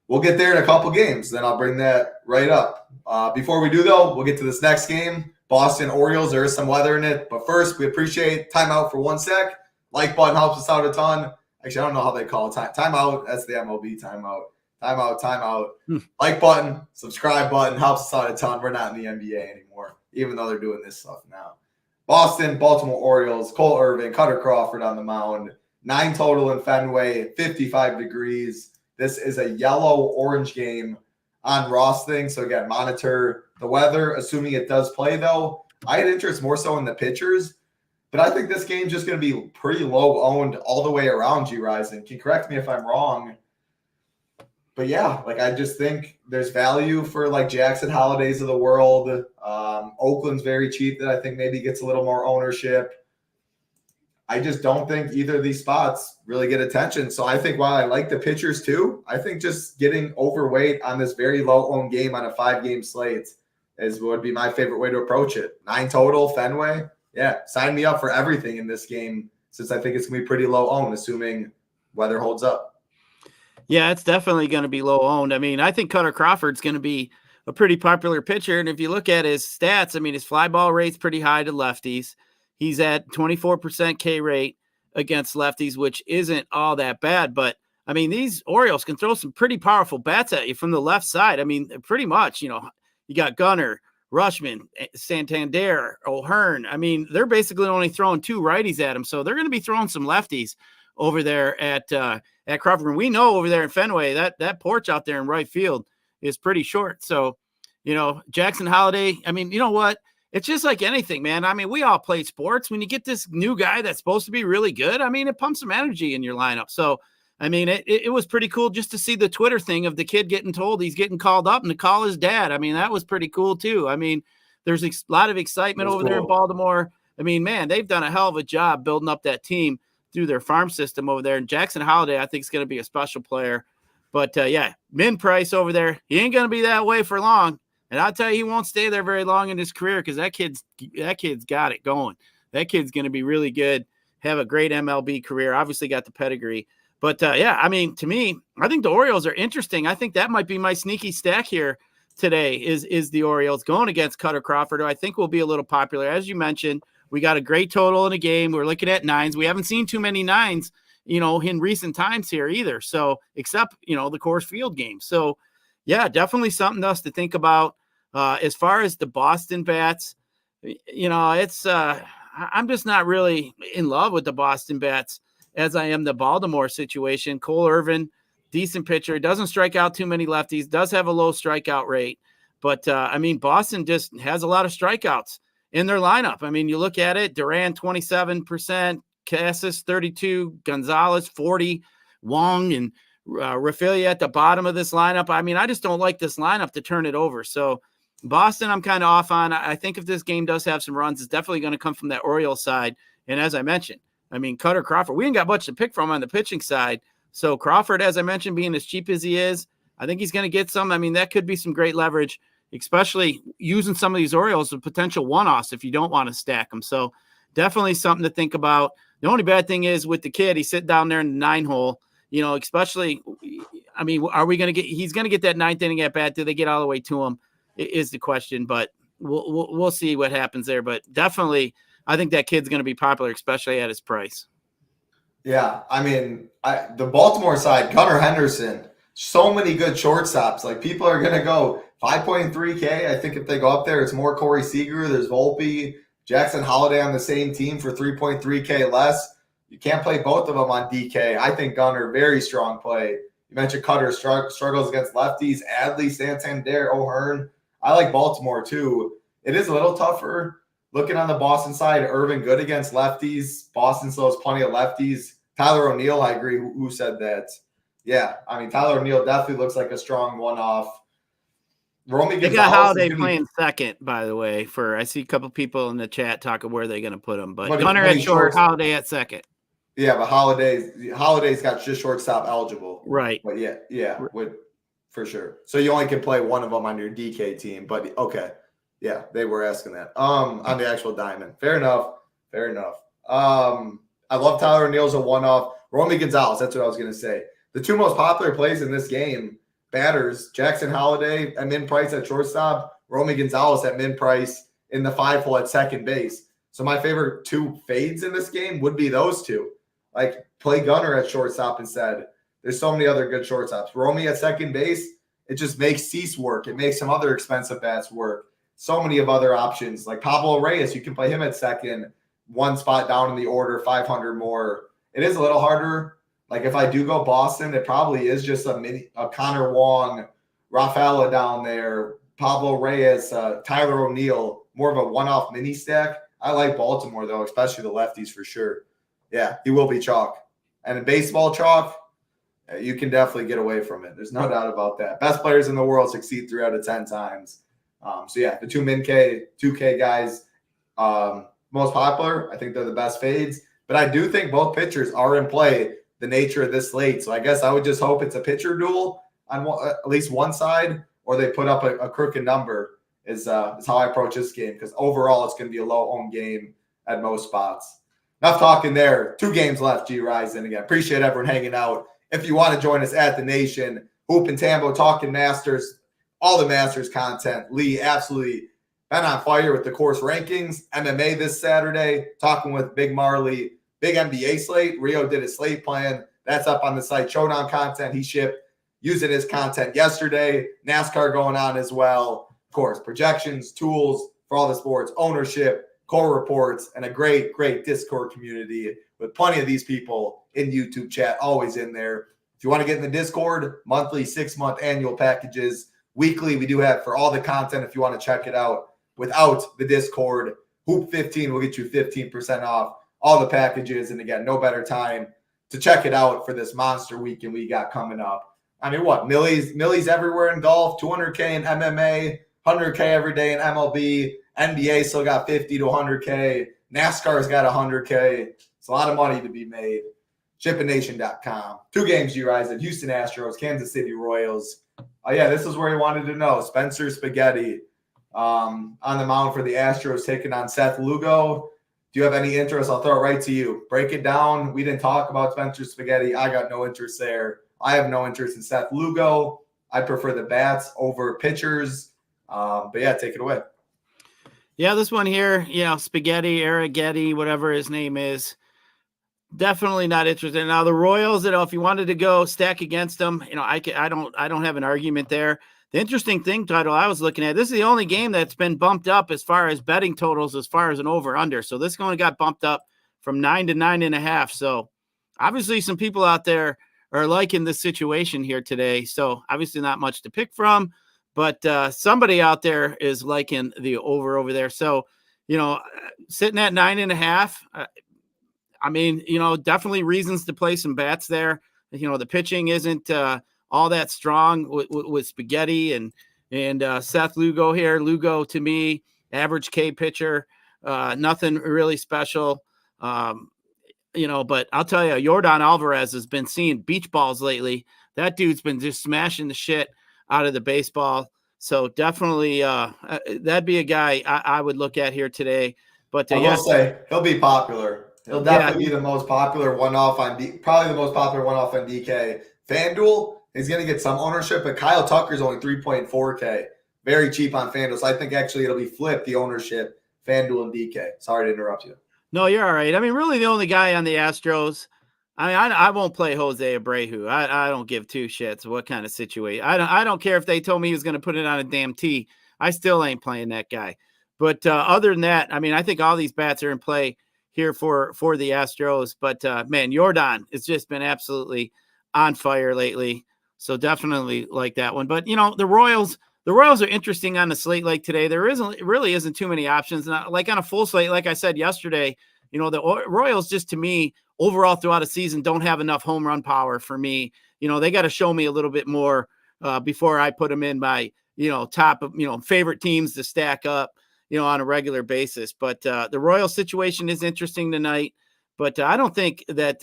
We'll get there in a couple games. Then I'll bring that right up. Before we do, though, we'll get to this next game. Boston Orioles, there is some weather in it. But first, we appreciate timeout for 1 sec. Like button helps us out a ton. Actually, I don't know how they call it. Timeout, that's the MLB timeout. Timeout. Like button, subscribe button helps us out a ton. We're not in the NBA anymore, even though they're doing this stuff now. Boston, Baltimore Orioles, Cole Irvin, Cutter Crawford on the mound. 9 total in Fenway, 55 degrees. This is a yellow-orange game on Ross thing. So, again, monitor the weather, assuming it does play, though. I had interest more so in the pitchers, but I think this game's just going to be pretty low-owned all the way around, Gyiraszin. Can you correct me if I'm wrong? But, yeah, I just think there's value for, Jackson Holidays of the world. Oakland's very cheap that I think maybe gets a little more ownership. I just don't think either of these spots really get attention. So I think while I like the pitchers too, I think just getting overweight on this very low-owned game on a 5-game slate would be my favorite way to approach it. 9 total, Fenway. Yeah, sign me up for everything in this game since I think it's going to be pretty low-owned, assuming weather holds up. Yeah, it's definitely going to be low-owned. I mean, I think Cutter Crawford's going to be a pretty popular pitcher. And if you look at his stats, I mean, his fly ball rate's pretty high to lefties. He's at 24% K rate against lefties, which isn't all that bad. But, I mean, these Orioles can throw some pretty powerful bats at you from the left side. I mean, pretty much, you got Gunnar, Rushman, Santander, O'Hearn. I mean, they're basically only throwing 2 righties at him. So they're going to be throwing some lefties over there at Crawford. And we know over there in Fenway, that porch out there in right field is pretty short. So, Jackson Holiday, I mean, you know what? It's just like anything, man. I mean, we all play sports. When you get this new guy that's supposed to be really good, I mean, it pumps some energy in your lineup. So, I mean, it was pretty cool just to see the Twitter thing of the kid getting told he's getting called up and to call his dad. I mean, that was pretty cool too. I mean, there's a lot of excitement over there in Baltimore. I mean, man, they've done a hell of a job building up that team through their farm system over there. And Jackson Holiday, I think, is going to be a special player. But, min price over there, he ain't going to be that way for long. And I'll tell you, he won't stay there very long in his career because that kid's got it going. That kid's going to be really good, have a great MLB career, obviously got the pedigree. But, I mean, to me, I think the Orioles are interesting. I think that might be my sneaky stack here today is the Orioles going against Cutter Crawford, who I think will be a little popular. As you mentioned, we got a great total in a game. We're looking at 9s. We haven't seen too many 9s, in recent times here either. So except, the Coors Field game. So, yeah, definitely something else to think about. As far as the Boston bats, it's I'm just not really in love with the Boston bats as I am the Baltimore situation. Cole Irvin, decent pitcher, doesn't strike out too many lefties, does have a low strikeout rate. But, I mean, Boston just has a lot of strikeouts in their lineup. I mean, you look at it, Duran, 27%, Cassis, 32, Gonzalez, 40, Wong and Rafaela at the bottom of this lineup. I mean, I just don't like this lineup to turn it over. So Boston, I'm kind of off on. I think if this game does have some runs, it's definitely going to come from that Orioles side. And as I mentioned, I mean, Cutter Crawford, we ain't got much to pick from on the pitching side. So Crawford, as I mentioned, being as cheap as he is, I think he's going to get some. I mean, that could be some great leverage, especially using some of these Orioles with potential one-offs if you don't want to stack them. So definitely something to think about. The only bad thing is with the kid, he's sitting down there in the 9-hole, you know, especially, I mean, are we going to get, he's going to get that 9th inning at bat. Do they get all the way to him is the question, but we'll see what happens there. But definitely, I think that kid's going to be popular, especially at his price. Yeah, I mean, the Baltimore side, Gunnar Henderson, so many good shortstops. Like, people are going to go 5.3K. I think if they go up there, it's more Corey Seager. There's Volpe, Jackson Holiday on the same team for 3.3K less. You can't play both of them on DK. I think Gunnar, very strong play. You mentioned Cutter struggles against lefties, Adley, Santander, O'Hearn. I like Baltimore too. It is a little tougher. Looking on the Boston side, Irvin good against lefties. Boston still has plenty of lefties. Tyler O'Neill, I agree. Who said that? Yeah, I mean, Tyler O'Neill definitely looks like a strong one-off. They got Holiday playing second, by the way. I see a couple people in the chat talking where they're going to put him, but Gunnar at short, Holiday at second. Yeah, but Holiday's got just shortstop eligible. Right. But yeah, for sure. So you only can play one of them on your DK team, but okay. Yeah, they were asking that. On the actual diamond. Fair enough. I love Tyler O'Neill's a one-off. Romy Gonzalez, that's what I was going to say. The two most popular plays in this game, batters, Jackson Holiday at min price at shortstop, Romy Gonzalez at min price in the 5-hole at second base. So my favorite two fades in this game would be those two. Like, play Gunnar at shortstop instead. There's so many other good shortstops. Romy at second base, it just makes Cease work. It makes some other expensive bats work. So many of other options. Like Pablo Reyes, you can play him at second, one spot down in the order, 500 more. It is a little harder. Like, if I do go Boston, it probably is just a Connor Wong, Rafaela down there, Pablo Reyes, Tyler O'Neill, more of a one-off mini stack. I like Baltimore, though, especially the lefties for sure. Yeah, he will be chalk. And in baseball chalk, you can definitely get away from it. There's no doubt about that. Best players in the world succeed 3 out of 10 times. So, yeah, the 2 min K, 2K guys, most popular. I think they're the best fades. But I do think both pitchers are in play, the nature of this slate. So I guess I would just hope it's a pitcher duel on at least one side, or they put up a crooked number is how I approach this game, because overall it's going to be a low-owned game at most spots. Enough talking there. 2 games left, Gyiraszin. Again, appreciate everyone hanging out. If you want to join us at the Nation, Hoop and Tambo, talking Masters, all the Masters content. Lee absolutely been on fire with the course rankings. MMA this Saturday, talking with Big Marley. Big NBA slate. Rio did his slate plan. That's up on the site. Showdown content he shipped using his content yesterday. NASCAR going on as well. Of course, projections, tools for all the sports, ownership, core reports, and a great, great Discord community with plenty of these people in YouTube chat, always in there. If you want to get in the Discord, monthly, 6-month, annual packages. Weekly, we do have for all the content if you want to check it out. Without the Discord, Hoop 15 will get you 15% off all the packages. And again, no better time to check it out for this monster weekend we got coming up. I mean, what? Millies everywhere in golf, 200K in MMA, 100K every day in MLB. NBA still got 50 to 100K. NASCAR's got 100K. It's a lot of money to be made. ShipItNation.com. 2 games, Gyiraszin. Houston Astros, Kansas City Royals. Oh, yeah, this is where he wanted to know. Spencer Spaghetti on the mound for the Astros, taking on Seth Lugo. Do you have any interest? I'll throw it right to you. Break it down. We didn't talk about Spencer Spaghetti. I got no interest there. I have no interest in Seth Lugo. I prefer the bats over pitchers. But, yeah, take it away. Yeah, this one here, Spaghetti, Arrighetti, whatever his name is, definitely not interested. Now, the Royals, if you wanted to go stack against them, I don't have an argument there. The interesting thing, Title, I was looking at, this is the only game that's been bumped up as far as betting totals, as far as an over-under. So this only got bumped up from 9 to 9.5. So obviously some people out there are liking this situation here today. So obviously not much to pick from, but somebody out there is liking the over there. So, sitting at 9.5, definitely reasons to play some bats there. the pitching isn't all that strong with Spaghetti and Seth Lugo here. Lugo, to me, average K pitcher, nothing really special. But I'll tell you, Yordan Alvarez has been seeing beach balls lately. That dude's been just smashing the shit out of the baseball. So definitely that'd be a guy I would look at here today. But I will say he'll be popular. He'll definitely be the most popular one-off probably the most popular one-off on DK. FanDuel, he's going to get some ownership, but Kyle Tucker's only 3.4K. Very cheap on FanDuel. So I think actually it'll be flipped, the ownership, FanDuel and DK. Sorry to interrupt you. No, you're all right. I mean, really the only guy on the Astros, I won't play Jose Abreu. I don't give two shits what kind of situation. I don't care if they told me he was going to put it on a damn tee. I still ain't playing that guy. But other than that, I mean, I think all these bats are in play here for the Astros. But, man, Yordan has just been absolutely on fire lately. So definitely like that one. But, the Royals are interesting on the slate like today. There really isn't too many options. Like on a full slate, like I said yesterday, the Royals just to me overall throughout a season don't have enough home run power for me. They got to show me a little bit more before I put them in my, top of, favorite teams to stack up, on a regular basis. But the Royals situation is interesting tonight. But I don't think that,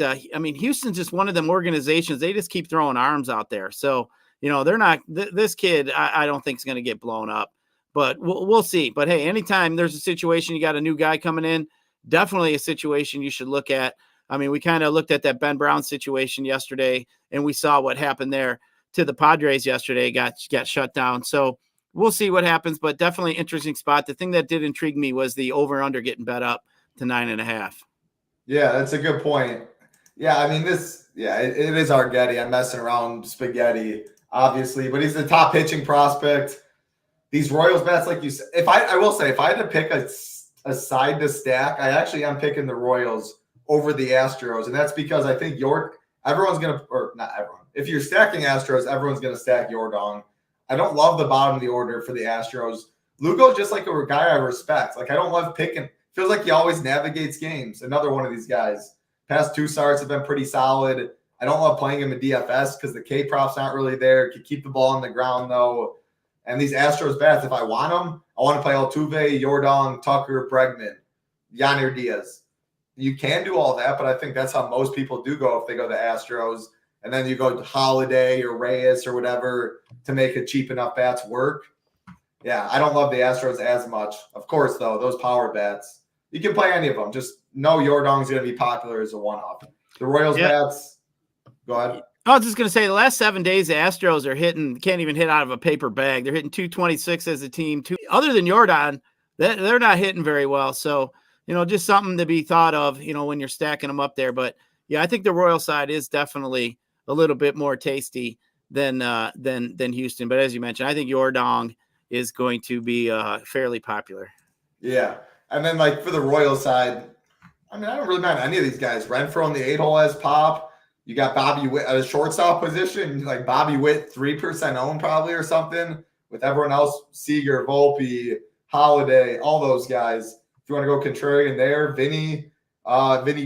Houston's just one of them organizations. They just keep throwing arms out there. So, they're not this kid. I don't think is going to get blown up, but we'll see. But hey, anytime there's a situation, you got a new guy coming in, definitely a situation you should look at. I mean, we kind of looked at that Ben Brown situation yesterday, and we saw what happened there to the Padres yesterday. Got shut down. So we'll see what happens. But definitely interesting spot. The thing that did intrigue me was the over/under getting bet up to 9.5. Yeah, that's a good point. Yeah, I mean it is Argetti. I'm messing around Spaghetti. Obviously, but he's the top pitching prospect. These Royals bats, like you said, I will say, if I had to pick a side to stack, I actually am picking the Royals over the Astros, and that's because I think everyone's gonna, or not everyone. If you're stacking Astros, everyone's gonna stack Yordan. I don't love the bottom of the order for the Astros. Lugo's just like a guy I respect. Like I don't love picking. Feels like he always navigates games. Another one of these guys. Past two starts have been pretty solid. I don't love playing him in DFS because the K prop's not really there. Can keep the ball on the ground though. And these Astros bats, if I want them, I want to play Altuve, Yordan, Tucker, Bregman, Yanir Diaz. You can do all that, but I think that's how most people do go if they go to Astros. And then you go to Holiday or Reyes or whatever to make a cheap enough bats work. Yeah, I don't love the Astros as much. Of course, though, those power bats, you can play any of them. Just know Yordan's going to be popular as a one-off. The Royals bats, go ahead. I was just going to say the last 7 days, the Astros are can't even hit out of a paper bag. They're hitting 226 as a team. Other than Yordan, they're not hitting very well. So, just something to be thought of, when you're stacking them up there. But yeah, I think the Royal side is definitely a little bit more tasty than Houston. But as you mentioned, I think Yordan is going to be fairly popular. Yeah. And then like for the Royal side, I don't really mind any of these guys. Renfroe on the 8-hole as pop. You got Bobby Witt at a shortstop position, like Bobby Witt, 3% owned probably or something, with everyone else, Seager, Volpe, Holiday, all those guys. If you want to go contrarian there, Vinny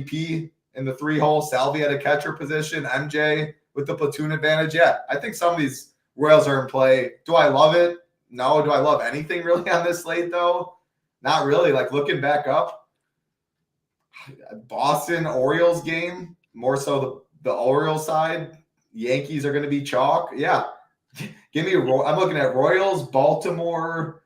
P in the 3-hole, Salvi at a catcher position, MJ with the platoon advantage. Yeah, I think some of these Royals are in play. Do I love it? No. Do I love anything really on this slate though? Not really. Like looking back up, Boston Orioles game, more so the Orioles side. Yankees are going to be chalk. Yeah. Give me I'm looking at Royals, Baltimore,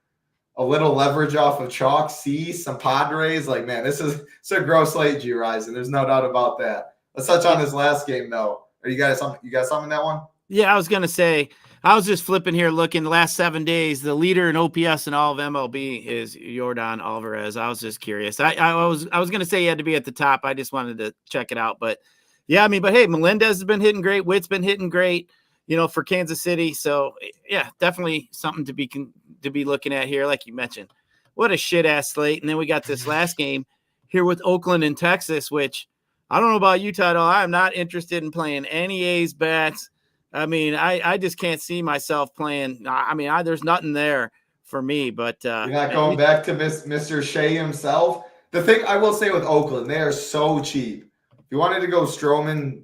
a little leverage off of chalk, some Padres. Like, man, it's a gross slate, Gyiraszin. There's no doubt about that. Let's touch on this last game though. Are you guys something in that one? Yeah, I was going to say, I was just flipping here looking the last 7 days. The leader in OPS in all of MLB is Yordan Alvarez. I was just curious. I was going to say he had to be at the top. I just wanted to check it out. But yeah, but hey, Melendez has been hitting great. Witt's been hitting great, for Kansas City. So yeah, definitely something to be looking at here. Like you mentioned, what a shit ass slate. And then we got this last game here with Oakland and Texas, which I don't know about you, Title. I'm not interested in playing any A's bats. I just can't see myself playing. There's nothing there for me, but you're not going back to Mr. Shea himself. The thing I will say with Oakland, they are so cheap. If you wanted to go Stroman,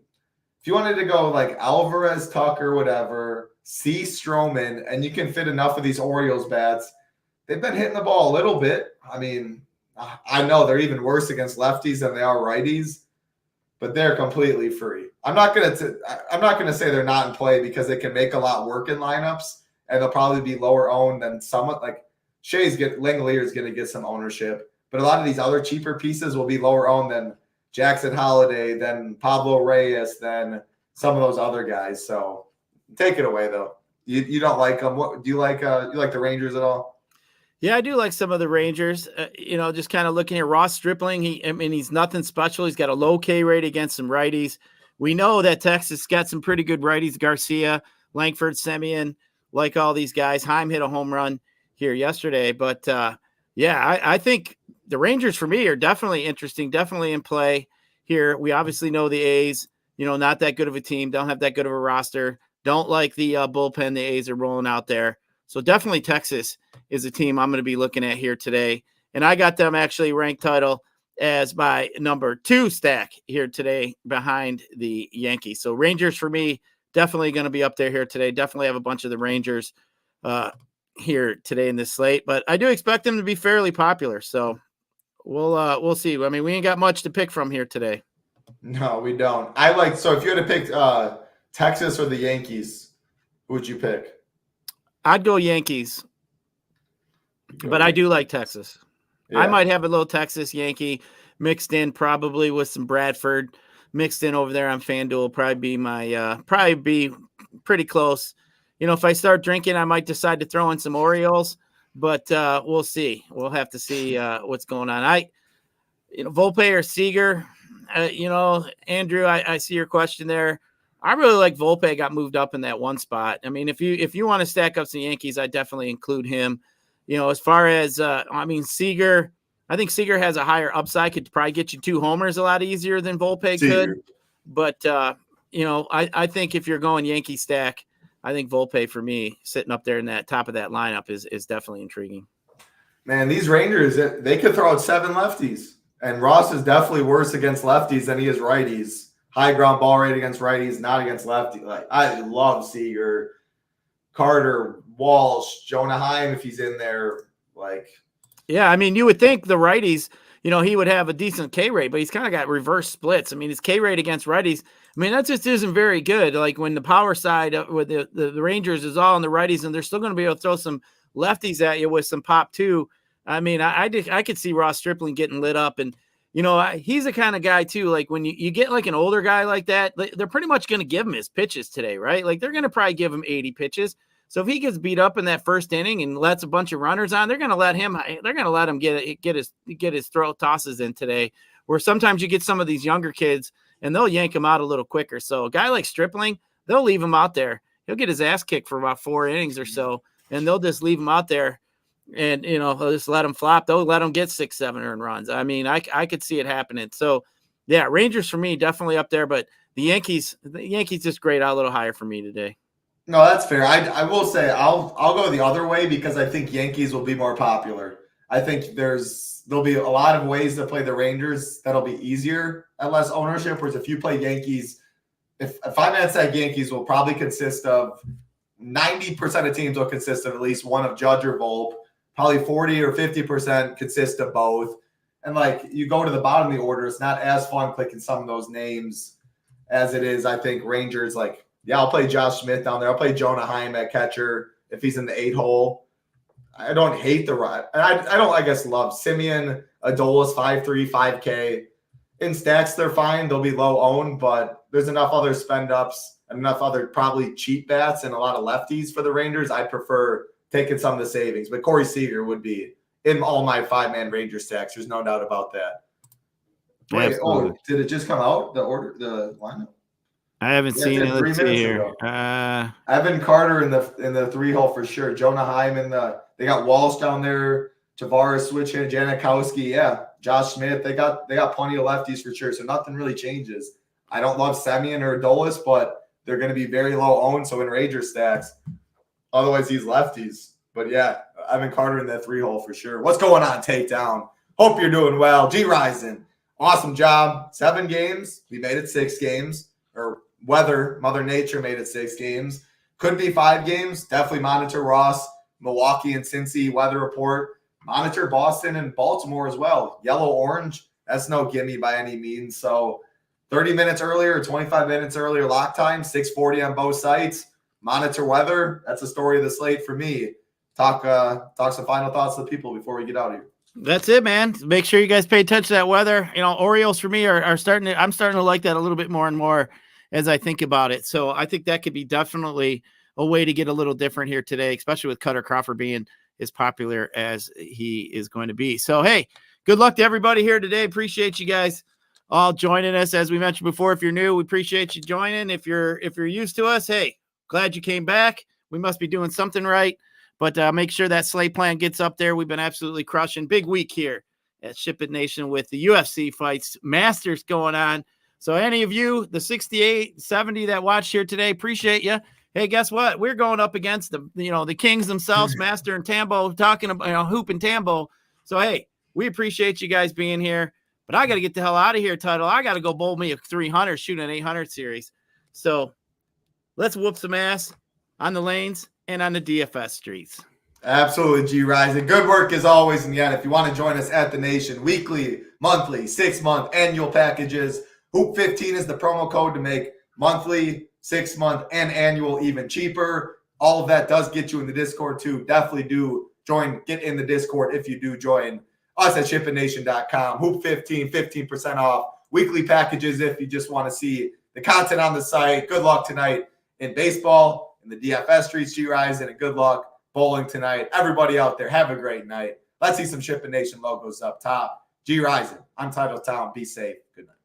if you wanted to go like Alvarez, Tucker, whatever, C. Stroman, and you can fit enough of these Orioles bats, they've been hitting the ball a little bit. I mean, I know they're even worse against lefties than they are righties, but they're completely free. I'm not gonna say they're not in play because they can make a lot work in lineups, and they'll probably be lower owned than somewhat like Langelier is gonna get some ownership, but a lot of these other cheaper pieces will be lower owned than Jackson Holiday, than Pablo Reyes, than some of those other guys. So take it away though. You don't like them. What do you like? You like the Rangers at all? Yeah, I do like some of the Rangers. Just kind of looking at Ross Stripling. He's nothing special. He's got a low K rate against some righties. We know that Texas got some pretty good righties. Garcia, Langford, Semien, like all these guys. Heim hit a home run here yesterday. But, I think the Rangers for me are definitely interesting, definitely in play here. We obviously know the A's, not that good of a team, don't have that good of a roster. Don't like the bullpen the A's are rolling out there. So definitely Texas is a team I'm going to be looking at here today. And I got them actually ranked title as my number 2 stack here today behind the Yankees. So Rangers for me, definitely going to be up there here today. Definitely have a bunch of the Rangers here today in this slate, but I do expect them to be fairly popular. So we'll see. I mean, we ain't got much to pick from here today. No, we don't. So if you had to pick Texas or the Yankees, who would you pick? I'd go Yankees, but I do like Texas. Yeah. I might have a little Texas Yankee mixed in, probably with some Bradford mixed in over there on FanDuel. Probably be pretty close. If I start drinking, I might decide to throw in some Orioles, but we'll see. We'll have to see what's going on. Volpe or Seager, Andrew, I see your question there. I really like Volpe got moved up in that one spot. I mean, if you want to stack up some Yankees, I definitely include him. As far as Seager, I think Seager has a higher upside, could probably get you 2 homers a lot easier than Volpe could. But I think if you're going Yankee stack, I think Volpe for me sitting up there in that top of that lineup is definitely intriguing. Man, these Rangers, they could throw out 7 lefties, and Ross is definitely worse against lefties than he is righties. High ground ball rate against righties, not against lefties. Like, I love Seager, Carter, Walsh, Jonah Heim if he's in there. Yeah, I mean, you would think the righties, he would have a decent K rate, but he's kind of got reverse splits. I mean, his K rate against righties, that just isn't very good. Like when the power side with the Rangers is all on the righties, and they're still going to be able to throw some lefties at you with some pop too. I mean, I could see Ross Stripling getting lit up, and he's the kind of guy too. Like when you get like an older guy like that, they're pretty much going to give him his pitches today, right? Like they're going to probably give him 80 pitches. So if he gets beat up in that first inning and lets a bunch of runners on, they're going to let him get his throw tosses in today. Where sometimes you get some of these younger kids and they'll yank him out a little quicker. So a guy like Stripling, they'll leave him out there. He'll get his ass kicked for about 4 innings or so, and they'll just leave him out there. And, they'll just let him flop. They'll let him get 6-7 earned runs. I mean, I could see it happening. So, yeah, Rangers for me, definitely up there. But the Yankees just grade out a little higher for me today. No, that's fair. I will say I'll go the other way because I think Yankees will be more popular. I think there'll be a lot of ways to play the Rangers that'll be easier at less ownership. Whereas if you play Yankees, if 5-man stack Yankees will probably consist of 90% of teams will consist of at least one of Judge or Volpe. Probably 40 or 50% consist of both. And you go to the bottom of the order, it's not as fun clicking some of those names as it is. I think Rangers, I'll play Josh Smith down there. I'll play Jonah Heim at catcher if he's in the 8 hole. I don't hate the ride. I don't, I guess, love Semien, Adolis, 5.3, 5K. In stacks, they're fine. They'll be low owned, but there's enough other spend ups and enough other probably cheap bats and a lot of lefties for the Rangers. I prefer taking some of the savings, but Corey Seager would be in all my 5-man Ranger stacks. There's no doubt about that. Wait, did it just come out? The lineup? I haven't seen it. Let's see here. Evan Carter in the 3 hole for sure. Jonah Heim they got Walsh down there. Tavares switch in. Janikowski, yeah. Josh Smith. They got plenty of lefties for sure. So nothing really changes. I don't love Semien or Adolis, but they're going to be very low owned. So in Ranger stacks. Otherwise, he's lefties. But, yeah, Evan Carter in that 3 hole for sure. What's going on, Takedown? Hope you're doing well. Gyiraszin, awesome job. 7 games. We made it 6 games. Or weather, Mother Nature made it 6 games. Could be 5 games. Definitely monitor Ross, Milwaukee, and Cincy weather report. Monitor Boston and Baltimore as well. Yellow-orange, that's no gimme by any means. So 30 minutes earlier, 25 minutes earlier lock time, 6:40 on both sites. Monitor weather. That's the story of the slate for me. Talk some final thoughts to the people before we get out of here. That's it, man. Make sure you guys pay attention to that weather. Orioles for me I'm starting to like that a little bit more and more as I think about it. So I think that could be definitely a way to get a little different here today, especially with Cutter Crawford being as popular as he is going to be. So, hey, good luck to everybody here today. Appreciate you guys all joining us. As we mentioned before, if you're new, we appreciate you joining. If you're used to us, hey, glad you came back. We must be doing something right. But make sure that slate plan gets up there. We've been absolutely crushing. Big week here at SHIPIT Nation with the UFC fights, Masters going on. So any of you, the 68, 70 that watched here today, appreciate you. Hey, guess what? We're going up against the kings themselves, Master and Tambo, talking about Hoop and Tambo. So, hey, we appreciate you guys being here. But I got to get the hell out of here, Title. I got to go bowl me a 300, shoot an 800 series. So let's whoop some ass on the lanes and on the DFS streets. Absolutely, Gyiraszin. Good work as always. And yet, if you want to join us at the Nation, weekly, monthly, 6-month, annual packages, Hoop15 is the promo code to make monthly, 6-month, and annual even cheaper. All of that does get you in the Discord too. Definitely do get in the Discord if you do join us at ShipItNation.com. Hoop15, 15% off. Weekly packages if you just want to see the content on the site. Good luck tonight in baseball, in the DFS streets, Gyiraszin, and good luck bowling tonight. Everybody out there, have a great night. Let's see some SHIPIT Nation logos up top. Gyiraszin, I'm Title Town. Be safe. Good night.